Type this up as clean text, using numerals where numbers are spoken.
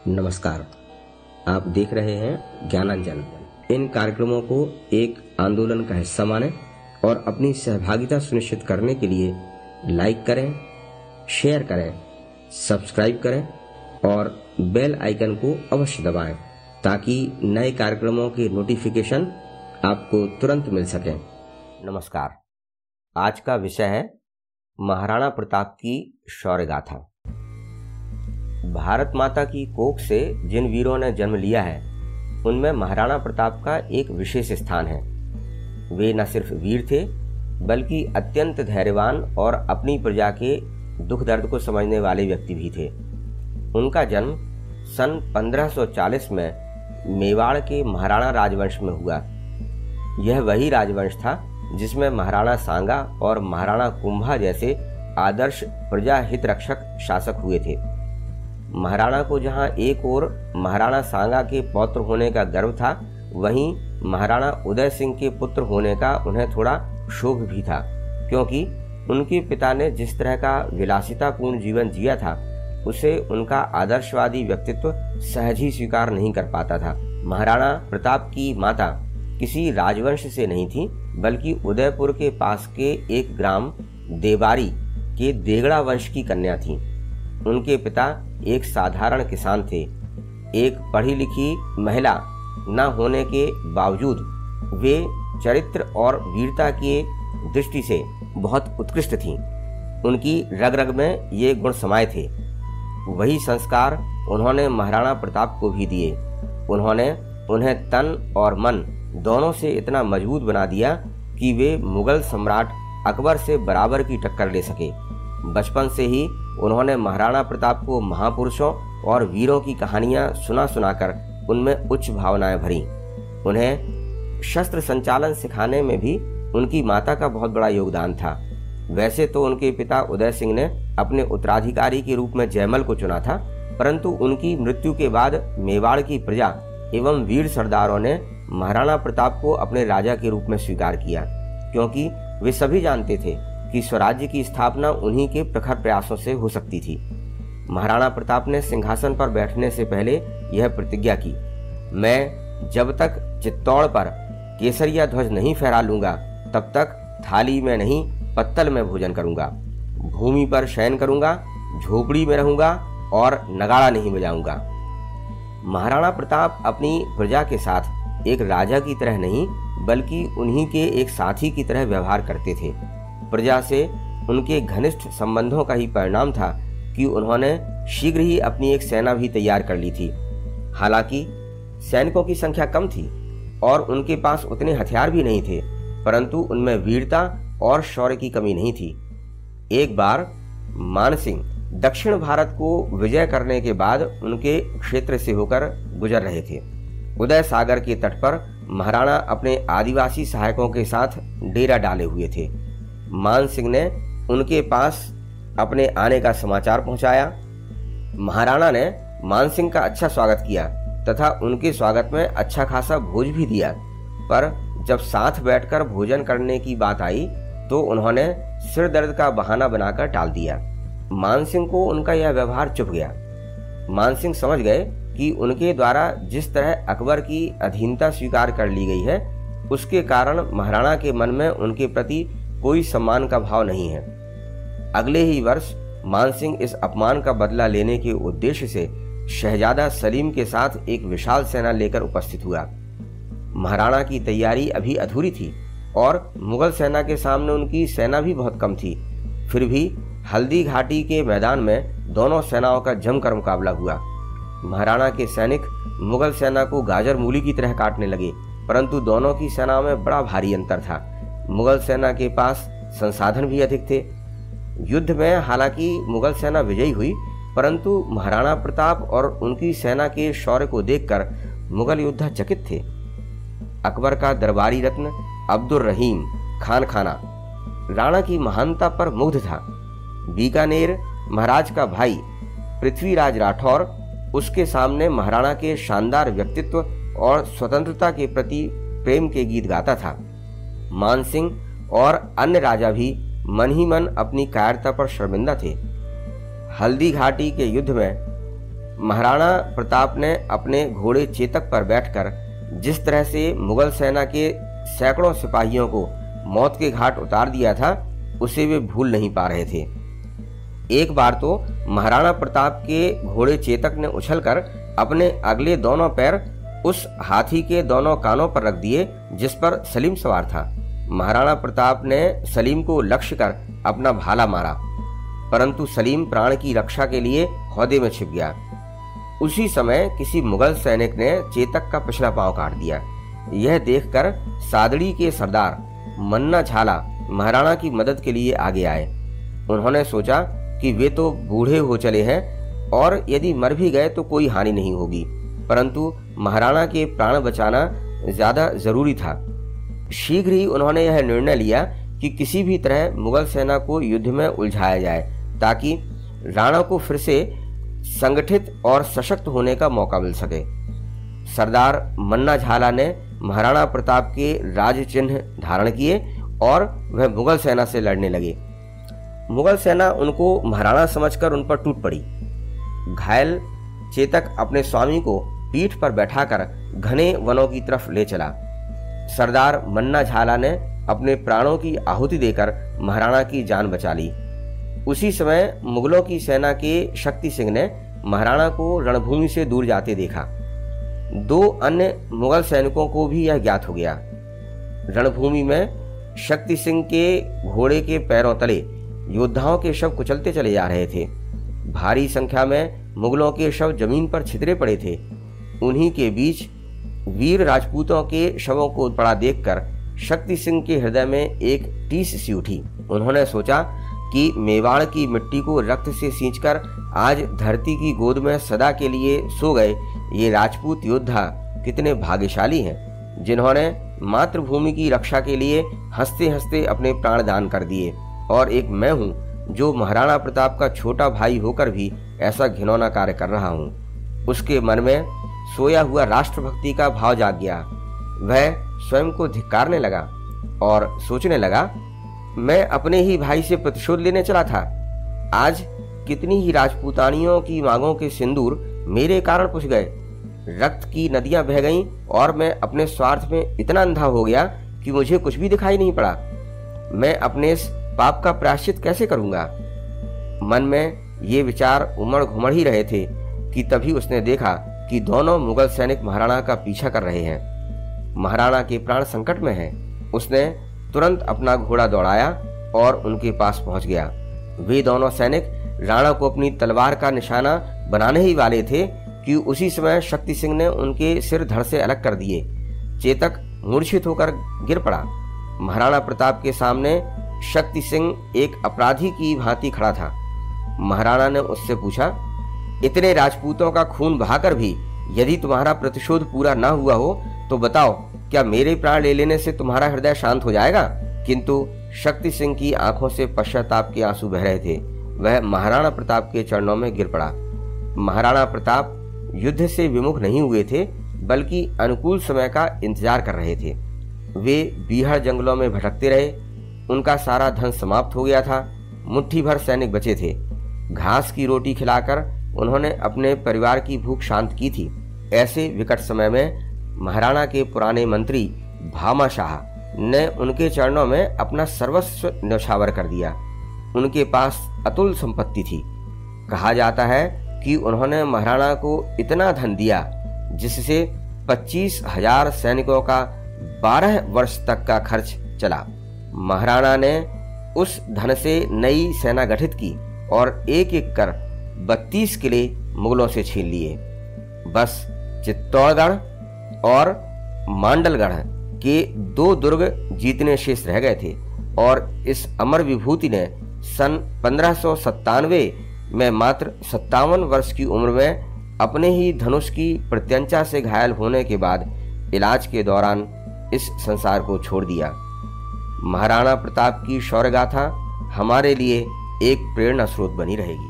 नमस्कार। आप देख रहे हैं ज्ञानांजन। इन कार्यक्रमों को एक आंदोलन का हिस्सा मानें और अपनी सहभागिता सुनिश्चित करने के लिए लाइक करें, शेयर करें, सब्सक्राइब करें और बेल आइकन को अवश्य दबाएं ताकि नए कार्यक्रमों के नोटिफिकेशन आपको तुरंत मिल सकें। नमस्कार। आज का विषय है महाराणा प्रताप की शौर्य गाथा। भारत माता की कोख से जिन वीरों ने जन्म लिया है उनमें महाराणा प्रताप का एक विशेष स्थान है। वे न सिर्फ वीर थे बल्कि अत्यंत धैर्यवान और अपनी प्रजा के दुख दर्द को समझने वाले व्यक्ति भी थे। उनका जन्म सन 1540 में मेवाड़ के महाराणा राजवंश में हुआ। यह वही राजवंश था जिसमें महाराणा सांगा और महाराणा कुंभा जैसे आदर्श प्रजा हित रक्षक शासक हुए थे। महाराणा को जहां एक ओर महाराणा सांगा के पौत्र होने का गर्व था, वहीं महाराणा उदय सिंह के पुत्र होने का उन्हें थोड़ा शोभ भी था, क्योंकि उनके पिता ने जिस तरह का विलासितापूर्ण जीवन जिया था उसे उनका आदर्शवादी व्यक्तित्व सहज ही स्वीकार नहीं कर पाता था। महाराणा प्रताप की माता किसी राजवंश से नहीं थी बल्कि उदयपुर के पास के एक ग्राम देवारी के देगड़ा वंश की कन्या थी। उनके पिता एक साधारण किसान थे। एक पढ़ी लिखी महिला न होने के बावजूद वे चरित्र और वीरता की दृष्टि से बहुत उत्कृष्ट थीं। उनकी रग रग में ये गुण समाये थे। वही संस्कार उन्होंने महाराणा प्रताप को भी दिए। उन्होंने उन्हें तन और मन दोनों से इतना मजबूत बना दिया कि वे मुगल सम्राट अकबर से बराबर की टक्कर ले सके। बचपन से ही उन्होंने महाराणा प्रताप को महापुरुषों और वीरों की कहानियां सुना सुनाकर उनमें उच्च भावनाएं भरी। उन्हें शस्त्र संचालन सिखाने में भी उनकी माता का बहुत बड़ा योगदान था। वैसे तो उनके पिता उदय सिंह ने अपने उत्तराधिकारी के रूप में जयमल को चुना था, परंतु उनकी मृत्यु के बाद मेवाड़ की प्रजा एवं वीर सरदारों ने महाराणा प्रताप को अपने राजा के रूप में स्वीकार किया, क्योंकि वे सभी जानते थे कि स्वराज्य की स्थापना उन्हीं के प्रखर प्रयासों से हो सकती थी। महाराणा प्रताप ने सिंहासन पर बैठने से पहले यह प्रतिज्ञा की, मैं जब तक चित्तौड़ पर केसरिया ध्वज नहीं फहरा लूंगा तब तक थाली में नहीं पत्तल में भोजन करूंगा, भूमि पर शयन करूंगा, झोपड़ी में रहूंगा और नगाड़ा नहीं बजाऊंगा। महाराणा प्रताप अपनी प्रजा के साथ एक राजा की तरह नहीं बल्कि उन्हीं के एक साथी की तरह व्यवहार करते थे। प्रजा से उनके घनिष्ठ संबंधों का ही परिणाम था कि उन्होंने शीघ्र ही अपनी एक सेना भी तैयार कर ली थी। हालांकि सैनिकों की संख्या कम थी और उनके पास उतने हथियार भी नहीं थे, परंतु उनमें वीरता और शौर्य की कमी नहीं थी। एक बार मानसिंह दक्षिण भारत को विजय करने के बाद उनके क्षेत्र से होकर गुजर रहे थे। उदय सागर के तट पर महाराणा अपने आदिवासी सहायकों के साथ डेरा डाले हुए थे। मान सिंह ने उनके पास अपने आने का समाचार पहुंचाया। महाराणा ने मान सिंह का अच्छा स्वागत किया तथा उनके स्वागत में अच्छा खासा भोज भी दिया, पर जब साथ बैठकर भोजन करने की बात आई तो उन्होंने सिर दर्द का बहाना बनाकर टाल दिया। मान सिंह को उनका यह व्यवहार चुभ गया। मान सिंह समझ गए कि उनके द्वारा जिस तरह अकबर की अधीनता स्वीकार कर ली गई है उसके कारण महाराणा के मन में उनके प्रति कोई सम्मान का भाव नहीं है। अगले ही वर्ष मानसिंह इस अपमान का बदला लेने के उद्देश्य से शहजादा सलीम के साथ एक विशाल सेना लेकर उपस्थित हुआ। महाराणा की तैयारी अभी अधूरी थी और मुगल सेना के सामने उनकी सेना भी बहुत कम थी। फिर भी हल्दी घाटी के मैदान में दोनों सेनाओं का जमकर मुकाबला हुआ। महाराणा के सैनिक मुगल सेना को गाजर मूली की तरह काटने लगे, परंतु दोनों की सेनाओं में बड़ा भारी अंतर था। मुगल सेना के पास संसाधन भी अधिक थे। युद्ध में हालांकि मुगल सेना विजयी हुई, परंतु महाराणा प्रताप और उनकी सेना के शौर्य को देखकर मुगल योद्धा चकित थे। अकबर का दरबारी रत्न अब्दुल रहीम खान खाना राणा की महानता पर मुग्ध था। बीकानेर महाराज का भाई पृथ्वीराज राठौर उसके सामने महाराणा के शानदार व्यक्तित्व और स्वतंत्रता के प्रति प्रेम के गीत गाता था। मानसिंह और अन्य राजा भी मन ही मन अपनी कायरता पर शर्मिंदा थे। हल्दी घाटी के युद्ध में महाराणा प्रताप ने अपने घोड़े चेतक पर बैठकर जिस तरह से मुगल सेना के सैकड़ों सिपाहियों को मौत के घाट उतार दिया था, उसे वे भूल नहीं पा रहे थे। एक बार तो महाराणा प्रताप के घोड़े चेतक ने उछलकर अपने अगले दोनों पैर उस हाथी के दोनों कानों पर रख दिए जिस पर सलीम सवार था। महाराणा प्रताप ने सलीम को लक्ष्य कर अपना भाला मारा, परंतु सलीम प्राण की रक्षा के लिए हौदे में छिप गया। उसी समय किसी मुगल सैनिक ने चेतक का पिछला पांव काट दिया। यह देखकर सादड़ी के सरदार मन्ना झाला महाराणा की मदद के लिए आगे आए। उन्होंने सोचा कि वे तो बूढ़े हो चले हैं और यदि मर भी गए तो कोई हानि नहीं होगी, परंतु महाराणा के प्राण बचाना ज्यादा जरूरी था। शीघ्र ही उन्होंने यह निर्णय लिया कि किसी भी तरह मुगल सेना को युद्ध में उलझाया जाए ताकि राणा को फिर से संगठित और सशक्त होने का मौका मिल सके। सरदार मन्ना झाला ने महाराणा प्रताप के राज चिन्ह धारण किए और वह मुगल सेना से लड़ने लगे। मुगल सेना उनको महाराणा समझकर उन पर टूट पड़ी। घायल चेतक अपने स्वामी को पीठ पर बैठाकर घने वनों की तरफ ले चला। सरदार मन्ना झाला ने अपने प्राणों की आहुति देकर महाराणा की जान बचा ली। उसी समय मुगलों की सेना के शक्ति सिंह ने महाराणा को रणभूमि से दूर जाते देखा। दो अन्य मुगल सैनिकों को भी यह ज्ञात हो गया। रणभूमि में शक्ति सिंह के घोड़े के पैरों तले योद्धाओं के शव कुचलते चले जा रहे थे। भारी संख्या में मुगलों के शव जमीन पर छितरे पड़े थे। उन्हीं के बीच वीर राजपूतों के शवों को पड़ा देखकर शक्ति सिंह के हृदय में एक टीस सी उठी। उन्होंने सोचा कि मेवाड़ की मिट्टी को रक्त से सींचकर आज धरती की गोद में सदा के लिए सो गए ये राजपूत योद्धा कितने भाग्यशाली हैं, जिन्होंने मातृभूमि की रक्षा के लिए हंसते हंसते अपने प्राण दान कर दिए। और एक मैं हूँ जो महाराणा प्रताप का छोटा भाई होकर भी ऐसा घिनौना कार्य कर रहा हूँ। उसके मन में सोया हुआ राष्ट्रभक्ति का भाव जाग गया। वह स्वयं को धिक्कारने लगा और सोचने लगा, मैं अपने ही भाई से प्रतिशोध लेने चला था। आज कितनी ही राजपूतानियों की मांगों के सिंदूर मेरे कारण पुछ गए। रक्त की नदियां बह गईं और मैं अपने स्वार्थ में इतना अंधा हो गया कि मुझे कुछ भी दिखाई नहीं पड़ा। मैं अपने इस पाप का प्रायश्चित कैसे करूंगा? मन में ये विचार उमड़ घुमड़ ही रहे थे कि तभी उसने देखा कि दोनों मुगल सैनिक महाराणा का पीछा कर रहे हैं। महाराणा के प्राण संकट में हैं। उसने तुरंत अपना घोड़ा दौड़ाया और उनके पास पहुंच गया। वे दोनों सैनिक राणा को अपनी तलवार का निशाना बनाने ही वाले थे कि उसी समय शक्ति सिंह ने उनके सिर धड़ से अलग कर दिए। चेतक मूर्छित होकर गिर पड़ा। महाराणा प्रताप के सामने शक्ति सिंह एक अपराधी की भांति खड़ा था। महाराणा ने उससे पूछा, इतने राजपूतों का खून बहाकर भी यदि तुम्हारा प्रतिशोध पूरा न हुआ हो तो बताओ, क्या मेरे प्राण ले लेने से तुम्हारा हृदय शांत हो जाएगा? किंतु शक्ति सिंह की आंखों से पश्चाताप के आंसू बह रहे थे। वह महाराणा प्रताप के चरणों में गिर पड़ा। महाराणा प्रताप युद्ध से विमुख नहीं हुए थे, बल्कि अनुकूल समय का इंतजार कर रहे थे। वे बीहड़ जंगलों में भटकते रहे। उनका सारा धन समाप्त हो गया था। मुट्ठी भर सैनिक बचे थे। घास की रोटी खिलाकर उन्होंने अपने परिवार की भूख शांत की थी। ऐसे विकट समय में महाराणा के पुराने मंत्री भामा शाह ने उनके चरणों में अपना सर्वस्व न्यौछावर कर दिया। उनके पास अतुल संपत्ति थी। कहा जाता है कि उन्होंने महाराणा को इतना धन दिया जिससे 25,000 सैनिकों का 12 वर्ष तक का खर्च चला। महाराणा ने उस धन से नई सेना गठित की और एक एक कर 32 किले मुगलों से छीन लिए। बस चित्तौड़गढ़ और मांडलगढ़ के 2 दुर्ग जीतने शेष रह गए थे और इस अमर विभूति ने सन 1597 में मात्र 57 वर्ष की उम्र में अपने ही धनुष की प्रत्यंचा से घायल होने के बाद इलाज के दौरान इस संसार को छोड़ दिया। महाराणा प्रताप की शौर्य गाथा हमारे लिए एक प्रेरणा स्रोत बनी रहेगी।